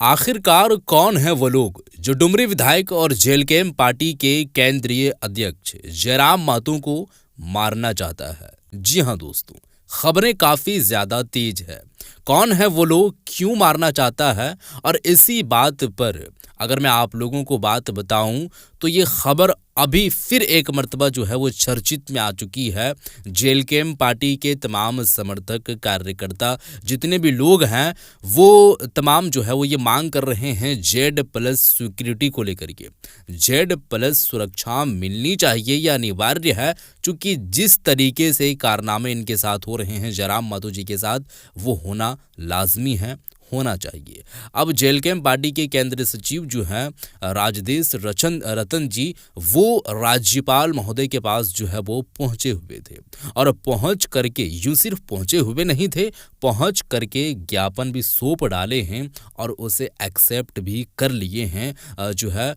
आखिरकार कौन है वो लोग जो डुमरी विधायक और जेलकेम पार्टी के केंद्रीय अध्यक्ष जयराम महतो को मारना चाहता है। जी हां दोस्तों, खबरें काफी ज्यादा तेज है। कौन है वो लोग, क्यों मारना चाहता है, और इसी बात पर अगर मैं आप लोगों को बात बताऊं तो ये खबर अभी फिर एक मर्तबा जो है वो चर्चित में आ चुकी है। जेलकेम पार्टी के तमाम समर्थक, कार्यकर्ता, जितने भी लोग हैं वो तमाम जो है वो ये मांग कर रहे हैं जेड+ सिक्योरिटी को लेकर के। जेड+ सुरक्षा मिलनी चाहिए, यह अनिवार्य है, क्योंकि जिस तरीके से कारनामे इनके साथ हो रहे हैं जयराम महतो जी के साथ, वो होना लाजमी है, होना चाहिए। अब जेलकेम पार्टी के केंद्रीय सचिव जो हैं राजदेश रतन जी, वो राज्यपाल महोदय के पास जो है वो पहुंचे हुए थे, और पहुंच करके यूं सिर्फ पहुंचे हुए नहीं थे, पहुंच करके ज्ञापन भी सौंप डाले हैं और उसे एक्सेप्ट भी कर लिए हैं जो है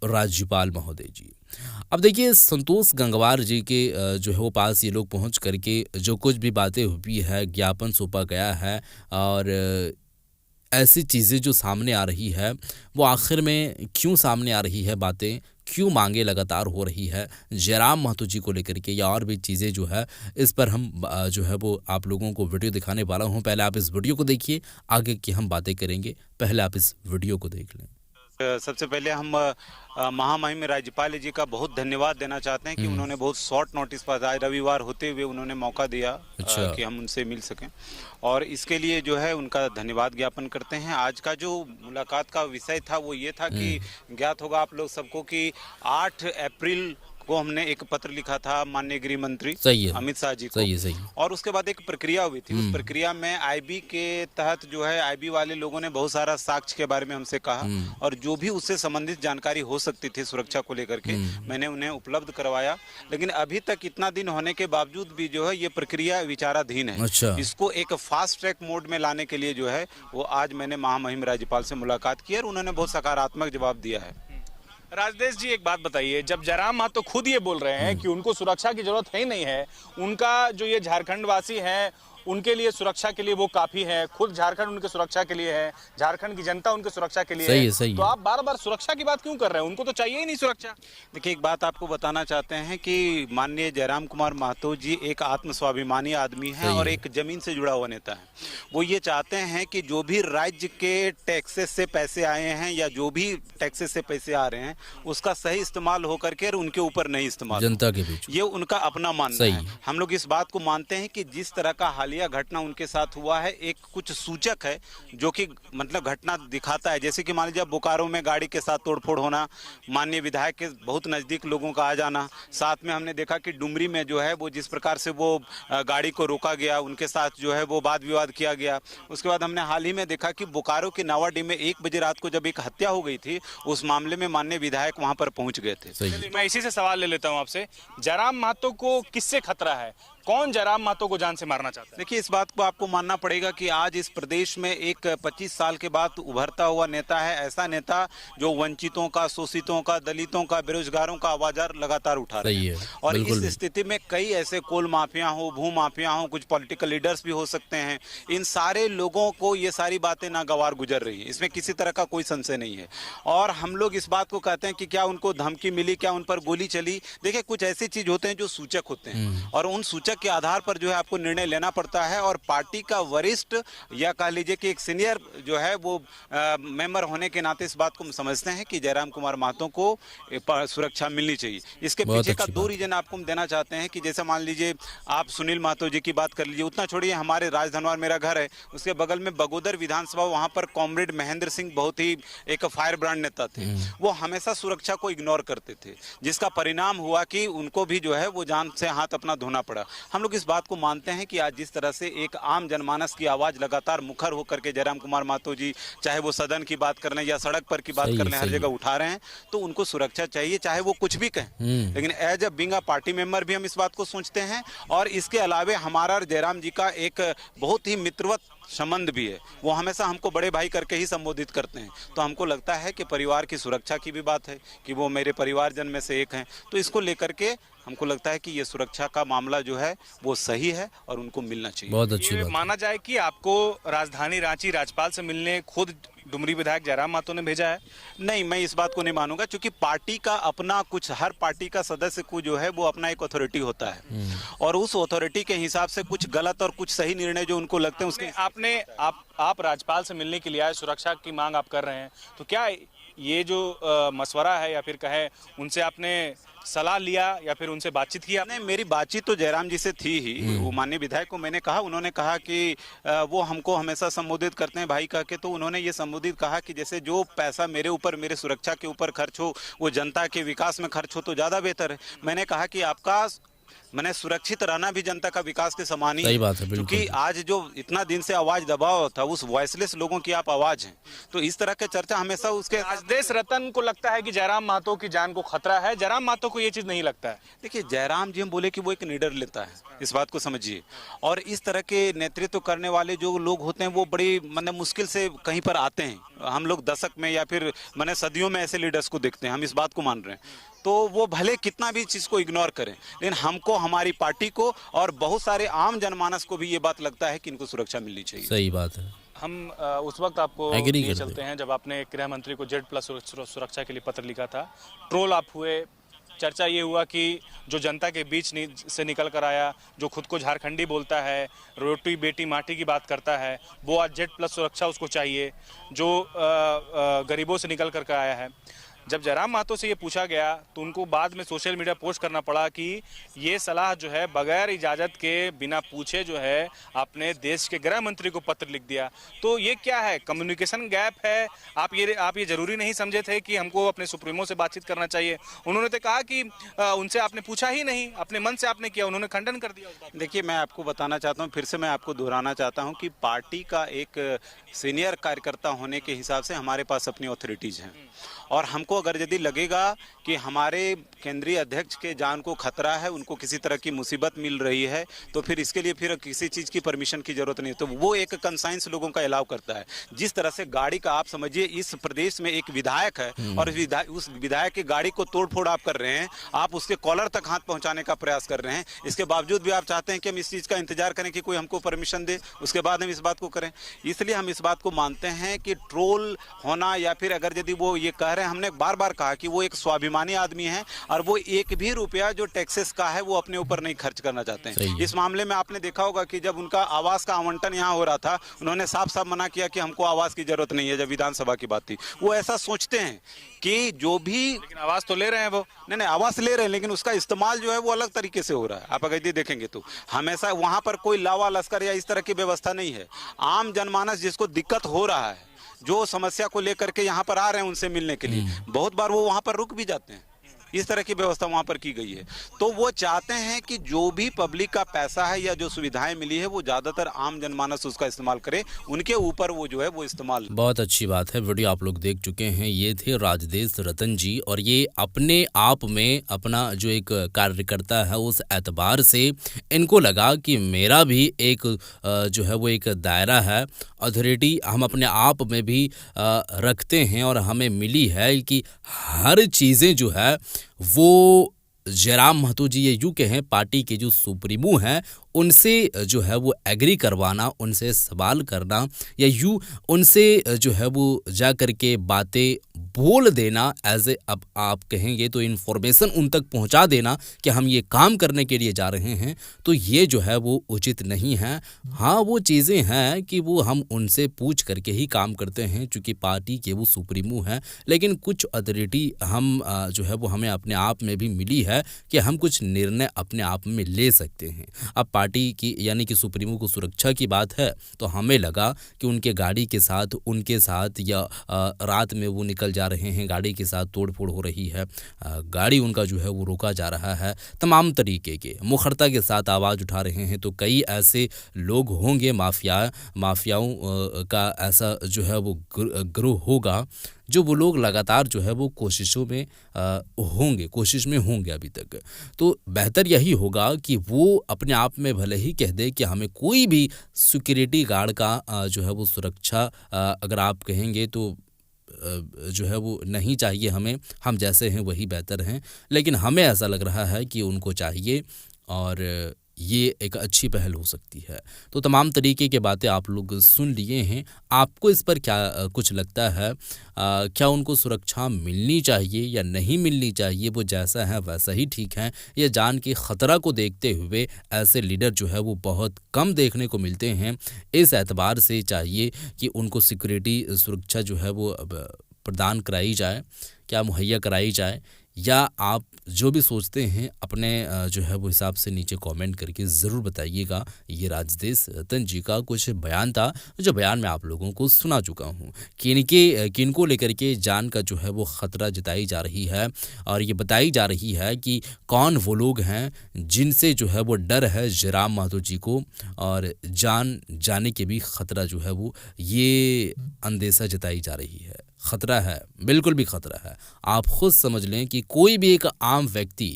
राज्यपाल महोदय जी। अब देखिए, संतोष गंगवार जी के जो है वो पास ये लोग पहुंच करके जो कुछ भी बातें हुई है, ज्ञापन सौंपा गया है, और ऐसी चीज़ें जो सामने आ रही है वो आखिर में क्यों सामने आ रही है, बातें क्यों, मांगे लगातार हो रही है जयराम महतो जी को लेकर के, या और भी चीज़ें जो है, इस पर हम जो है वो आप लोगों को वीडियो दिखाने वाला हूं। पहले आप इस वीडियो को देखिए, आगे की हम बातें करेंगे। पहले आप इस वीडियो को देख लें। सबसे पहले हम महामहिम राज्यपाल जी का बहुत धन्यवाद देना चाहते हैं कि उन्होंने बहुत शॉर्ट नोटिस पर, आज रविवार होते हुए उन्होंने मौका दिया कि हम उनसे मिल सकें, और इसके लिए जो है उनका धन्यवाद ज्ञापन करते हैं। आज का जो मुलाकात का विषय था वो ये था कि ज्ञात होगा आप लोग सबको कि 8 अप्रैल को हमने एक पत्र लिखा था माननीय गृह मंत्री अमित शाह जी को। सही। और उसके बाद एक प्रक्रिया हुई थी। उस प्रक्रिया में आईबी के तहत जो है आईबी वाले लोगों ने बहुत सारा साक्ष्य के बारे में हमसे कहा, और जो भी उससे संबंधित जानकारी हो सकती थी सुरक्षा को लेकर के, मैंने उन्हें उपलब्ध करवाया। लेकिन अभी तक इतना दिन होने के बावजूद भी जो है ये प्रक्रिया विचाराधीन है। इसको एक फास्ट ट्रैक मोड में लाने के लिए जो है वो आज मैंने महामहिम राज्यपाल से मुलाकात की और उन्होंने बहुत सकारात्मक जवाब दिया है। राजदेश जी, एक बात बताइए, जब जयराम महतो खुद ये बोल रहे हैं कि उनको सुरक्षा की जरूरत है ही नहीं है, उनका जो ये झारखंड वासी हैं उनके लिए सुरक्षा के लिए वो काफी है, खुद झारखंड उनके सुरक्षा के लिए है, झारखंड की जनता उनके सुरक्षा के लिए है, तो आप बार बार सुरक्षा की बात क्यों कर रहे हैं? उनको तो चाहिए ही नहीं सुरक्षा। देखिए, एक बात आपको बताना चाहते हैं कि माननीय जयराम कुमार महतो जी एक आत्मस्वाभिमानी आदमी है और एक जमीन से जुड़ा हुआ नेता है। वो ये चाहते हैं कि जो भी राज्य के टैक्सेस से पैसे आए हैं या जो भी टैक्सेस से पैसे आ रहे हैं उसका सही इस्तेमाल होकर के उनके ऊपर नहीं इस्तेमाल, जनता के बीच, ये उनका अपना मानना है। हम लोग इस बात को मानते हैं कि जिस तरह का हालिया घटना उनके साथ हुआ है, एक कुछ सूचक है जो कि मतलब घटना दिखाता है। जैसे कि मान लीजिए बोकारो में गाड़ी के साथ तोड़फोड़ होना, माननीय विधायक के बहुत नजदीक लोगों का आ जाना, साथ में हमने देखा कि डुमरी में जो है वो जिस प्रकार से वो गाड़ी को रोका गया, उनके साथ जो है वो वाद विवाद किया गया। उसके बाद हमने हाल ही में देखा कि बोकारो के नावाडीह में 1 बजे रात को जब एक हत्या हो गई थी, उस मामले में माननीय विधायक वहां पर पहुंच गए थे। मैं इसी से सवाल ले लेता हूं आपसे, जयराम महतो को किससे खतरा है? कौन जयराम महतो को जान से मारना चाहता है? देखिए, इस बात को आपको मानना पड़ेगा कि आज इस प्रदेश में एक 25 साल के बाद उभरता हुआ नेता है, ऐसा नेता जो वंचितों का, शोषितों का, दलितों का, बेरोजगारों का आवाज लगातार उठा रहे हैं। और इस स्थिति में कई ऐसे कोल माफिया हो, भू माफिया हो, कुछ पॉलिटिकल लीडर्स भी हो सकते हैं, इन सारे लोगों को ये सारी बातें नागवार गुजर रही है, इसमें किसी तरह का कोई संशय नहीं है। और हम लोग इस बात को कहते हैं कि क्या उनको धमकी मिली, क्या उन पर गोली चली? देखिए, कुछ ऐसी चीज होते हैं जो सूचक होते हैं, और उन सूचक के आधार पर जो है आपको निर्णय लेना पड़ता है। और पार्टी का वरिष्ठ या कह लीजिए कि एक सीनियर जो है वो मेंबर होने के नाते इस बात को हम समझते हैं कि जयराम कुमार महतो को सुरक्षा मिलनी चाहिए। इसके पीछे का 2 रीजन आपको हम देना चाहते हैं कि जैसे मान लीजिए आप सुनील महतो जी की बात कर लीजिए, उतना छोड़िए, हमारे राजधनवार मेरा घर है, उसके बगल में बगोदर विधानसभा, वहां पर कॉमरेड महेंद्र सिंह बहुत ही एक फायर ब्रांड नेता थे। वो हमेशा सुरक्षा को इग्नोर करते थे, जिसका परिणाम हुआ कि उनको भी जो है वो जान से हाथ अपना धोना पड़ा। हम लोग इस बात को मानते हैं कि आज जिस तरह से एक आम जनमानस की आवाज लगातार मुखर होकर के जयराम कुमार महतो जी, चाहे वो सदन की बात कर लें या सड़क पर की बात कर लें, हर जगह उठा रहे हैं, तो उनको सुरक्षा चाहिए, चाहे वो कुछ भी कहें। लेकिन as a being a party member भी हम इस बात को सोचते हैं। और इसके अलावे हमारा और जयराम जी का एक बहुत ही मित्रवत संबंध भी है, वो हमेशा हमको बड़े भाई करके ही संबोधित करते हैं। तो हमको लगता है कि परिवार की सुरक्षा की भी बात है कि वो मेरे परिवारजन में से एक हैं, तो इसको लेकर के हमको लगता है कि ये सुरक्षा का मामला जो है वो सही है और उनको मिलना चाहिए। बहुत अच्छी बात। माना जाए कि आपको राजधानी रांची राज्यपाल से मिलने खुद डुमरी विधायक जयराम महतो ने भेजा है? नहीं, मैं इस बात को नहीं मानूंगा, क्योंकि पार्टी का अपना कुछ, हर पार्टी का सदस्य को जो है वो अपना एक अथॉरिटी होता है, और उस अथॉरिटी के हिसाब से कुछ गलत और कुछ सही निर्णय जो उनको लगते हैं उसके आप राज्यपाल से मिलने के लिए आए, सुरक्षा की मांग आप कर रहे हैं, तो क्या ये जो मशवरा है या फिर कहे उनसे आपने सलाह लिया या फिर उनसे बातचीत की आपने? नहीं, मेरी बातचीत तो जयराम जी से थी ही। वो माननीय विधायक को मैंने कहा, उन्होंने कहा कि वो हमको हमेशा संबोधित करते हैं भाई कह के, तो उन्होंने ये संबोधित कहा कि जैसे जो पैसा मेरे ऊपर, मेरे सुरक्षा के ऊपर खर्च हो वो जनता के विकास में खर्च हो तो ज़्यादा बेहतर है। मैंने कहा कि आपका मैंने सुरक्षित रहना भी जनता का विकास के समान ही सही बात है, क्योंकि आज जो इतना दिन से आवाज दबाव था, उस वॉइसलेस लोगों की आप आवाज हैं, तो इस तरह के चर्चा हमेशा उसके। राजदेश रतन को लगता है कि जयराम महतो की जान को खतरा है, जयराम महतो को ये चीज नहीं लगता है? देखिए, जयराम जी हम बोले कि वो एक निडर लेता है, इस बात को समझिए, और इस तरह के नेतृत्व करने वाले जो लोग होते हैं वो बड़ी मतलब मुश्किल से कहीं पर आते हैं। हम लोग दशक में या फिर मैंने सदियों में ऐसे लीडर्स को देखते हैं, हम इस बात को मान रहे हैं, तो वो भले कितना भी चीज को इग्नोर करें, लेकिन हमको, हमारी पार्टी को और बहुत सारे आम जनमानस को भी ये बात लगता है कि इनको सुरक्षा मिलनी चाहिए। सही बात है। हम उस वक्त आपको लिए चलते हैं जब आपने गृह मंत्री को Z+ सुरक्षा के लिए पत्र लिखा था, ट्रोल आप हुए, चर्चा ये हुआ कि जो जनता के बीच से निकल कर आया, जो खुद को झारखंडी बोलता है, रोटी बेटी माटी की बात करता है, वो आज Z+ सुरक्षा उसको चाहिए, जो गरीबों से निकल कर आया है। जब जयराम महतो से ये पूछा गया तो उनको बाद में सोशल मीडिया पोस्ट करना पड़ा कि ये सलाह जो है बगैर इजाज़त के, बिना पूछे जो है आपने देश के गृह मंत्री को पत्र लिख दिया। तो ये क्या है, कम्युनिकेशन गैप है? आप ये जरूरी नहीं समझे थे कि हमको अपने सुप्रीमो से बातचीत करना चाहिए? उन्होंने तो कहा कि उनसे आपने पूछा ही नहीं, अपने मन से आपने किया, उन्होंने खंडन कर दिया। देखिए, मैं आपको बताना चाहता हूँ, फिर से मैं आपको दोहराना चाहता हूँ कि पार्टी का एक सीनियर कार्यकर्ता होने के हिसाब से हमारे पास अपनी अथॉरिटीज हैं, और हमको अगर यदि लगेगा कि हमारे केंद्रीय अध्यक्ष के जान को खतरा है, उनको किसी तरह की मुसीबत मिल रही है, तो फिर इसके लिए फिर किसी चीज़ की परमिशन की जरूरत नहीं, तो वो एक कंसाइंस लोगों का अलाउ करता है। जिस तरह से गाड़ी का, आप समझिए इस प्रदेश में एक विधायक है और उस विधायक की गाड़ी को तोड़ फोड़ आप कर रहे हैं, आप उसके कॉलर तक हाथ पहुंचाने का प्रयास कर रहे हैं, इसके बावजूद भी आप चाहते हैं कि हम इस चीज़ का इंतजार करें कि कोई हमको परमिशन दे, उसके बाद हम इस बात को करें। इसलिए हम इस बात को मानते हैं कि ट्रोल होना, या फिर अगर यदि वो ये कह रहे हैं, हमने बार बार कहा कि वो एक स्वाभिमानी आदमी है और वो एक भी रुपया जो टैक्सेस का है वो अपने ऊपर नहीं खर्च करना चाहते हैं। इस मामले में आपने देखा होगा कि जब उनका आवास का आवंटन यहाँ हो रहा था, उन्होंने साफ साफ मना किया कि हमको आवास की जरूरत नहीं है। जब विधानसभा की बात थी, वो ऐसा सोचते हैं कि जो भी, लेकिन आवास तो ले रहे हैं वो। नहीं, आवास ले रहे हैं, लेकिन उसका इस्तेमाल जो है वो अलग तरीके से हो रहा है। आप अगर ये देखेंगे तो हमेशा वहां पर कोई लावा लश्कर या इस तरह की व्यवस्था नहीं है। आम जनमानस जिसको दिक्कत हो रहा है, जो समस्या को लेकर के यहाँ पर आ रहे हैं उनसे मिलने के लिए, बहुत बार वो वहाँ पर रुक भी जाते हैं। इस तरह की व्यवस्था वहाँ पर की गई है। तो वो चाहते हैं कि जो भी पब्लिक का पैसा है या जो सुविधाएं मिली है वो ज़्यादातर आम जनमानस उसका इस्तेमाल करे, उनके ऊपर वो जो है वो इस्तेमाल। बहुत अच्छी बात है। वीडियो आप लोग देख चुके हैं, ये थे राजदेश रतन जी, और ये अपने आप में अपना जो एक कार्यकर्ता है उस एतबार से इनको लगा कि मेरा भी एक जो है वो एक दायरा है, अथॉरिटी हम अपने आप में भी रखते हैं, और हमें मिली है कि हर चीज़ें जो है वो जयराम महतो जी, ये यूँ कहें पार्टी के जो सुप्रीमो हैं उनसे जो है वो एग्री करवाना, उनसे सवाल करना, या यूँ उनसे जो है वो जा कर के बातें बोल देना, एज ए अब आप कहेंगे तो इन्फॉर्मेशन उन तक पहुंचा देना कि हम ये काम करने के लिए जा रहे हैं, तो ये जो है वो उचित नहीं है। हाँ, वो चीज़ें हैं कि वो हम उनसे पूछ करके ही काम करते हैं, चूँकि पार्टी के वो सुप्रीमो हैं, लेकिन कुछ अथॉरिटी हम जो है वो हमें अपने आप में भी मिली है कि हम कुछ निर्णय अपने आप में ले सकते हैं। अब पार्टी की यानी कि सुप्रीमो को सुरक्षा की बात है, तो हमें लगा कि उनके गाड़ी के साथ, उनके साथ, या रात में वो निकल जा रहे हैं, गाड़ी के साथ तोड़फोड़ हो रही है, गाड़ी उनका जो है वो रोका जा रहा है, तमाम तरीके के मुखरता के साथ आवाज़ उठा रहे हैं, तो कई ऐसे लोग होंगे, माफियाओं का ऐसा जो है वो ग्रोह होगा, जो वो लोग लगातार जो है वो कोशिश में होंगे अभी तक। तो बेहतर यही होगा कि वो अपने आप में भले ही कह दे कि हमें कोई भी सिक्योरिटी गार्ड का जो है वो सुरक्षा अगर आप कहेंगे तो जो है वो नहीं चाहिए हमें, हम जैसे हैं वही बेहतर हैं, लेकिन हमें ऐसा लग रहा है कि उनको चाहिए, और ये एक अच्छी पहल हो सकती है। तो तमाम तरीके की बातें आप लोग सुन लिए हैं। आपको इस पर क्या कुछ लगता है? क्या उनको सुरक्षा मिलनी चाहिए या नहीं मिलनी चाहिए? वो जैसा है वैसा ही ठीक है, या जान के ख़तरा को देखते हुए ऐसे लीडर जो है वो बहुत कम देखने को मिलते हैं। इस एतबार से चाहिए कि उनको सिक्योरिटी सुरक्षा जो है वो अब प्रदान कराई जाए, क्या मुहैया कराई जाए, या आप जो भी सोचते हैं अपने जो है वो हिसाब से नीचे कमेंट करके ज़रूर बताइएगा। ये राजदेश रतन जी का कुछ बयान था, जो बयान मैं आप लोगों को सुना चुका हूँ। किनको लेकर के जान का जो है वो ख़तरा जताई जा रही है, और ये बताई जा रही है कि कौन वो लोग हैं जिनसे जो है वो डर है जयराम महतो जी को, और जान जाने के भी ख़तरा जो है वो ये अंदेशा जताई जा रही है। ख़तरा है, बिल्कुल भी ख़तरा है। आप खुद समझ लें कि कोई भी एक आम व्यक्ति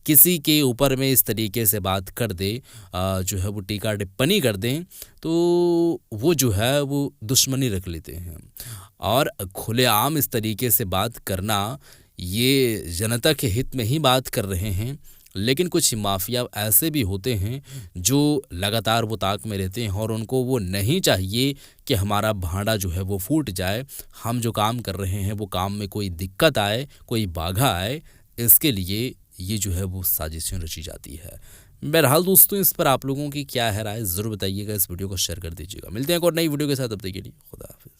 किसी के ऊपर में इस तरीके से बात कर दे, जो है वो टीका टिप्पणी कर दें, तो वो जो है वो दुश्मनी रख लेते हैं। और खुलेआम इस तरीके से बात करना, ये जनता के हित में ही बात कर रहे हैं। लेकिन कुछ माफिया ऐसे भी होते हैं जो लगातार वो ताक में रहते हैं, और उनको वो नहीं चाहिए कि हमारा भांडा जो है वो फूट जाए, हम जो काम कर रहे हैं वो काम में कोई दिक्कत आए, कोई बाधा आए। इसके लिए ये जो है वो साजिशें रची जाती है। बहरहाल दोस्तों, इस पर आप लोगों की क्या है राय, ज़रूर बताइएगा। इस वीडियो को शेयर कर दीजिएगा। मिलते हैं एक और नई वीडियो के साथ, तब तक के लिए खुदा हाफिज़।